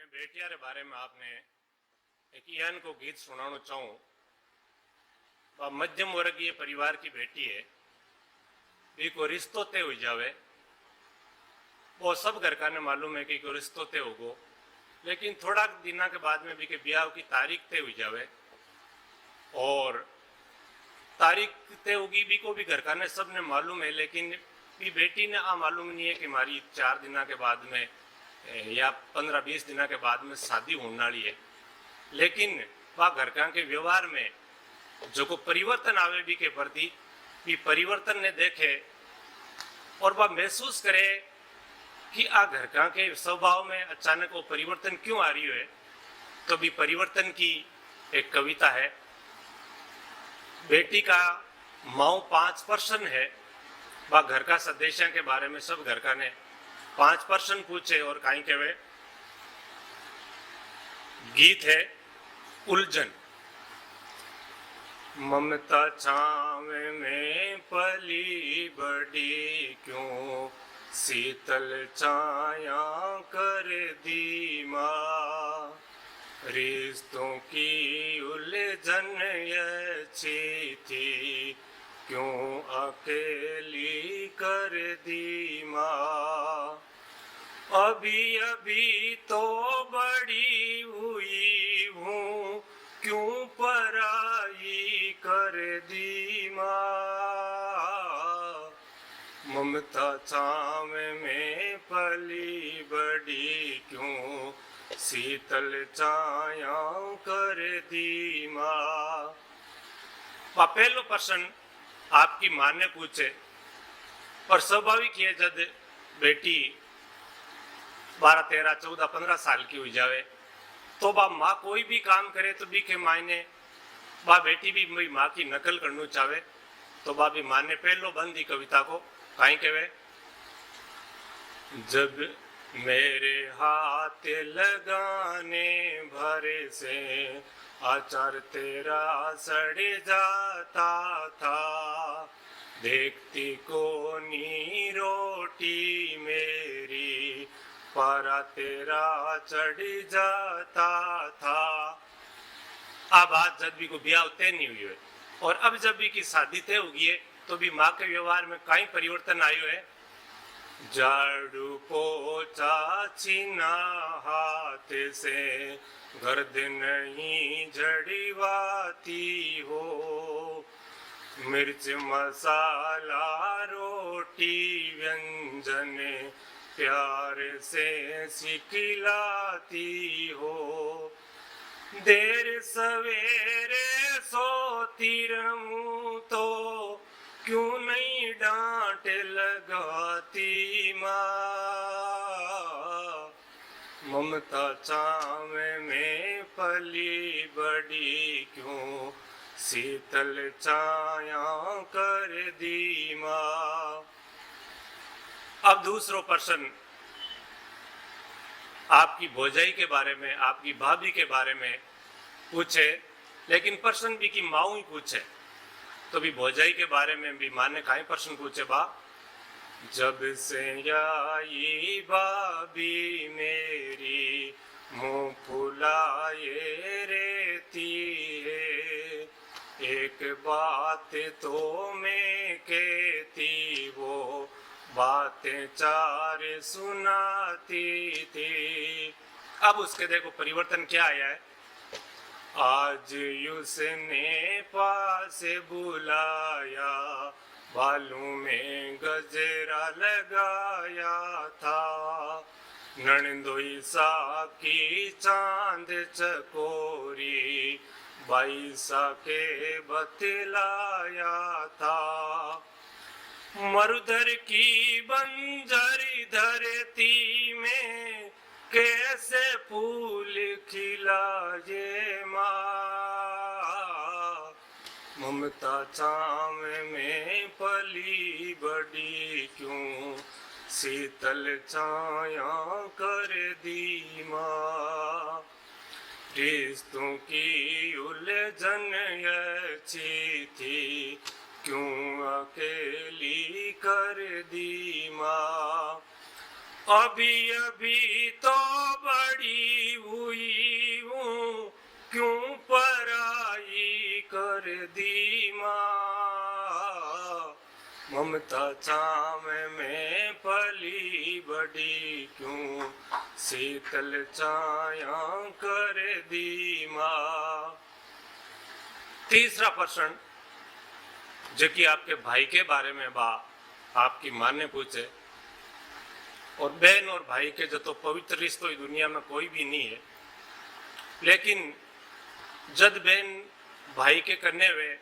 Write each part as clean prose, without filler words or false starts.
मैं बेटिया रे बारे में आपने एक ईयान को गीत सुनाना चाहूँ। वह मध्यम वर्गीय परिवार की बेटी है, भी को रिश्तो तय हो जावे, वो सब घर का ने मालूम है कि को रिश्तो तय होगो, लेकिन थोड़ा दिना के बाद में भी के ब्याह की तारीख तय हो जावे और तारीख तय होगी भी को भी घर का ने सब ने मालूम है, लेकिन भी बेटी ने मालूम नहीं है कि हमारी 4 दिना के बाद में या 15-20 दिना के बाद में शादी होने वाली है। लेकिन वह घर का के व्यवहार में जो को परिवर्तन आवे भी के प्रति भी परिवर्तन ने देखे और वह महसूस करे कि आ घर का के स्वभाव में अचानक वो परिवर्तन क्यों आ रही है। तो भी परिवर्तन की एक कविता है। बेटी का माऊ 5% है, वह घर का सदस्य के बारे में सब घर का ने 5% पूछे और कहीं के वे गीत है उलझन। ममता छावे में पली बड़ी क्यों, शीतल छाया कर दी माँ, रिश्तों की उलझन अच्छी थी क्यों अकेली कर दी माँ। अभी अभी तो बड़ी हुई हूँ क्यों पराई कर दी माँ। ममता छावे में पली बड़ी क्यों, शीतल छाया कर दी माँ। पहलो प्रश्न आपकी मां ने पूछे और स्वाभाविक है जब बेटी 12, 13, 14, 15 साल की हो जावे तो बा माँ कोई भी काम करे तो भी के मायने बा बेटी भी मेरी माँ की नकल करना चाहे। तो बा भी माँ ने पहलो बंदी कविता को कहीं कहे, जब मेरे हाथ लगाने भरे से आचार तेरा सड़ जाता था, देखती कोनी रोटी मेरी पारा तेरा चढ़ जाता था। अब आज जब भी को ब्याह तय नहीं हुई है और अब जब भी की शादी तय होगी है तो भी माँ के व्यवहार में कई परिवर्तन आयो है। झाड़ू पोछा छीना हाथ से गर्द नहीं झड़वाती हो, मिर्च मसाला रोटी व्यंजन प्यार से सिखलाती हो, देर सवेरे सोती रहूं तो क्यों नहीं डांट लगाती माँ। ममता छावे में पली बड़ी क्यों, शीतल छाया कर दी माँ। अब दूसरा प्रश्न आपकी भौजाई के बारे में, आपकी भाभी के बारे में पूछे, लेकिन प्रश्न भी की माऊ ही पूछे। तो भी भौजाई के बारे में भी माँ ने कई प्रश्न पूछे बा, जब से आई भाभी मेरी मुंह फुलाए रहती है, एक बात तो मैं कहती वो बातें 4 सुनाती थी। अब उसके देखो परिवर्तन क्या आया है। आज उसने पास बुलाया, बालों में गजरा लगाया था, ननदोई सा की चांद चकोरी 22 के बतलाया था, मरुधर की बंजर धरती में कैसे फूल खिलाए माँ। ममता छावे में पली बड़ी क्यों, शीतल छाया कर दी माँ। रिश्तों की उलझन अच्छी थी क्यों अकेली कर दी माँ। अभी अभी तो बड़ी ममता छावे में पली बड़ी क्यों, शीतल छाया कर दी माँ। तीसरा प्रश्न जो कि आपके भाई के बारे में बा आपकी माँ ने पूछे, और बहन और भाई के जो तो पवित्र रिश्तों इस दुनिया में कोई भी नहीं है, लेकिन जद बहन भाई के करने वे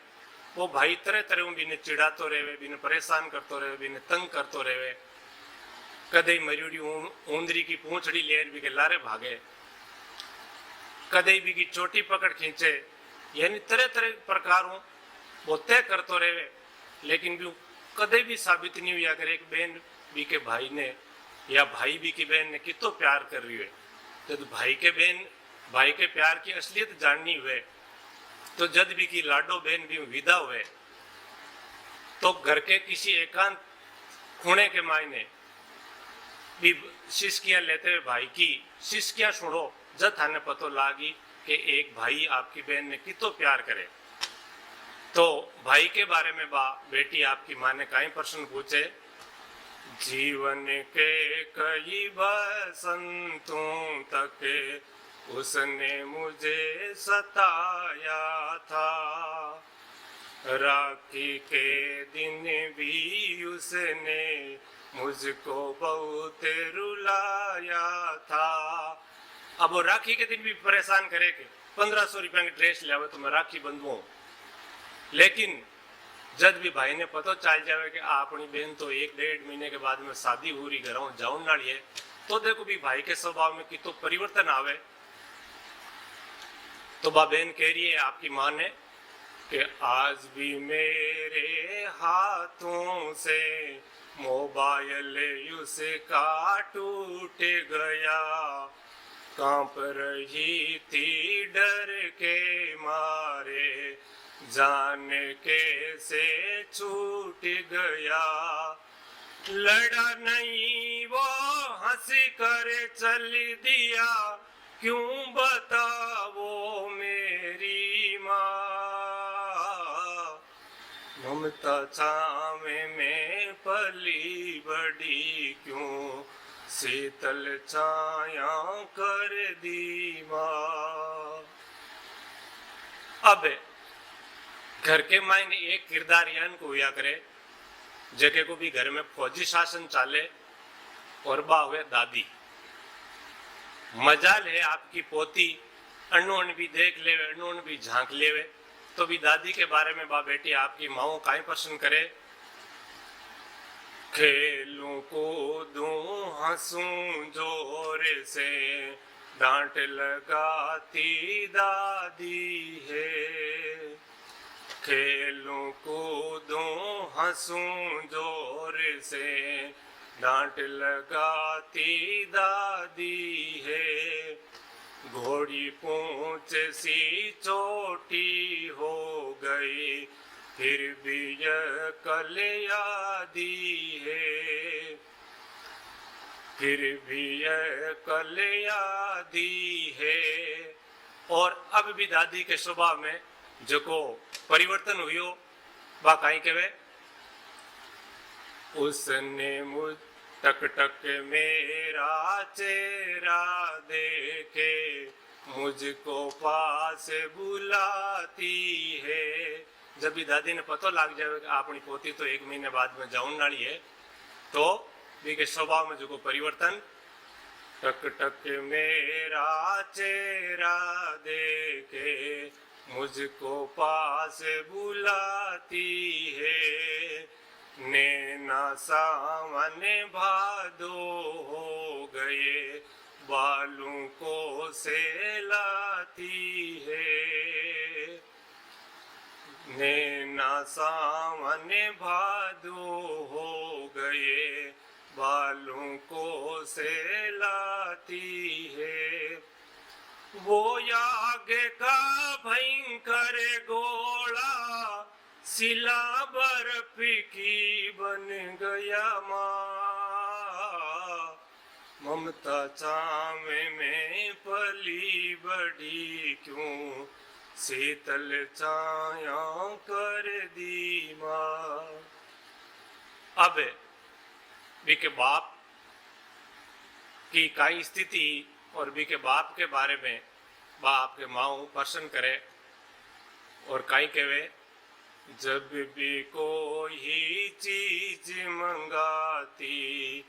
वो भाई तरह तरह बीने चिढ़ातो रहे, बीने परेशान करतो रहे, बीने तंग करतो रहे। कदे मरियोड़ी ऊंदरी की पूंछड़ी लेर भी के लारे भागे, कदे भी की चोटी पकड़ खींचे, यानी तरह तरह प्रकारों वो तय करतो रहे। लेकिन भी कदे भी साबित नहीं हुआ करे एक बहन भी के भाई ने या भाई भी की बहन ने कितो प्यार कर रही है। जब भाई के बहन भाई के प्यार की असलियत जाननी हुए तो जद भी की लाडो बहन भी विदा हुए तो घर के किसी एकांत खूणे के मायने भी शिष्कियां लेते हुए भाई की शिष्कियां सुनो, जब थाने पतो लागी कि एक भाई आपकी बहन ने कितो प्यार करे। तो भाई के बारे में बेटी आपकी माँ ने कई प्रश्न पूछे। जीवन के कई बसंतों तक उसने मुझे सताया था, राखी के दिन भी उसने मुझको बहुत रुलाया था। अब वो राखी के दिन भी परेशान करे कि 1500 रुपया की ड्रेस ले तो मैं राखी बंधू। लेकिन जब भी भाई ने पता चल जावे कि अपनी बहन तो 1-1.5 महीने के बाद में शादी हो रही घर जाऊन नाली है, तो देखो भी भाई के स्वभाव में कितो परिवर्तन आवे। तो बहन कह रही है आपकी माँ ने कि आज भी मेरे हाथों से मोबाइल उसका टूट गया, कांप रही थी डर के मारे, जान कैसे छूट गया। लड़ा नहीं वो हंस कर चल दिया, क्यों बताओ मेरी माँ। ममता छावे में पली बड़ी क्यों, शीतल छाया कर दी माँ। अब घर के मायने एक किरदार यान को हुआ करे जगह को भी घर में फौजी शासन चाले, और बा हुए दादी। मजाल है आपकी पोती अनून भी देख ले, अनून भी झांक लेवे, तो भी दादी के बारे में बा बेटी आपकी माओ काई पसंद करे। खेलूं कूदूं हंसूं जोर से, डांट लगाती दादी है। खेलूं कूदूं हंसूं जोर से, डांट लगाती दादी है। घोड़ी पूंछ सी चोटी हो गई, फिर भी यह कल यादी है, फिर भी यह कल यादी है। और अब भी दादी के स्वभाव में जो को परिवर्तन हुई बा कहीं के उसने मुझ टक टक मेरा चेहरा देखे, मुझको पास बुलाती है। जब भी दादी ने पतो लग जाए कि अपनी पोती तो 1 महीने बाद में जाऊन वाली है, तो भी के स्वभाव में जो परिवर्तन, टक टक मेरा चेहरा देखे, मुझको पास बुलाती है। नैना सामने भादो हो गए, बालों को सहलाती है। नैना सामने भादो हो गए, बालों को सहलाती है। वो आगे का भयंकर गोला, सिला बर्फ की बन गया माँ। ममता छावे में पली बड़ी क्यों, शीतल छाया कर दी माँ। अब बी के बाप की काई स्थिति और बी के बाप के बारे में बाप के माऊ प्रश्न करे और काई कहे, जब भी कोई चीज मंगाती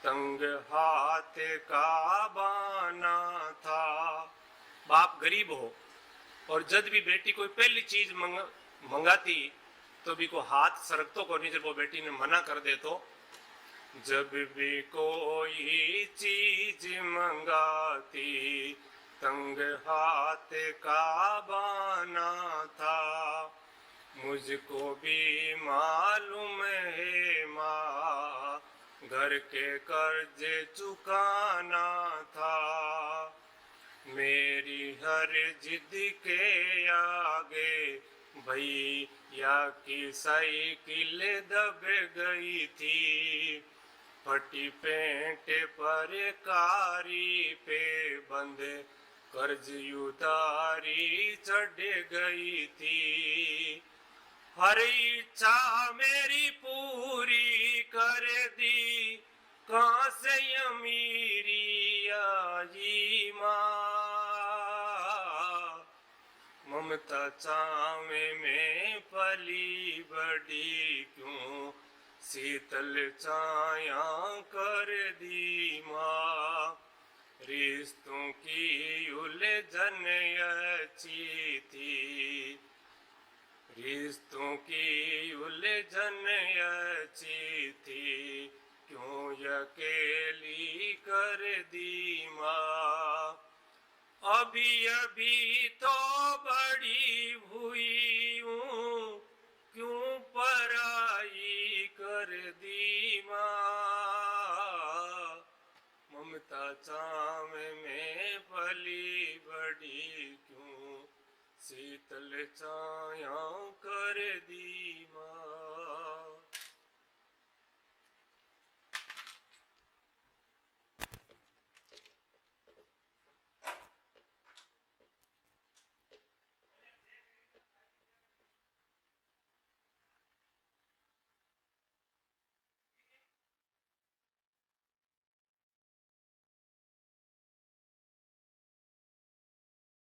तंग हाथ का बाना था। बाप गरीब हो और जब भी बेटी कोई पहली चीज मंगाती तो भी को हाथ सरकतो को नहीं, जब वो बेटी ने मना कर दे तो, जब भी कोई चीज मंगाती तंग हाथ का बाना था। मुझको भी मालूम है माँ घर के कर्ज चुकाना था। मेरी हर जिद के आगे भैया की साइकिल दब गई थी। फटी पेंट पर कारी पे बंद कर्ज उतारी चढ़ गई थी। हर इच्छा मेरी पूरी कर दी, कहाँ से अमीरी आई माँ। ममता चावे में पली बड़ी क्यों शीतल छाया कर दी माँ। रिश्तों की उलझन अच्छी थी, रिश्तों की उलझन अच्छी थी, क्यों अकेली कर दी माँ। अभी अभी तो बड़ी हुई हूँ, क्यों पराई कर दी माँ। ममता चावे में पली बड़ी क्यों शीतल छाया कर दी माँ।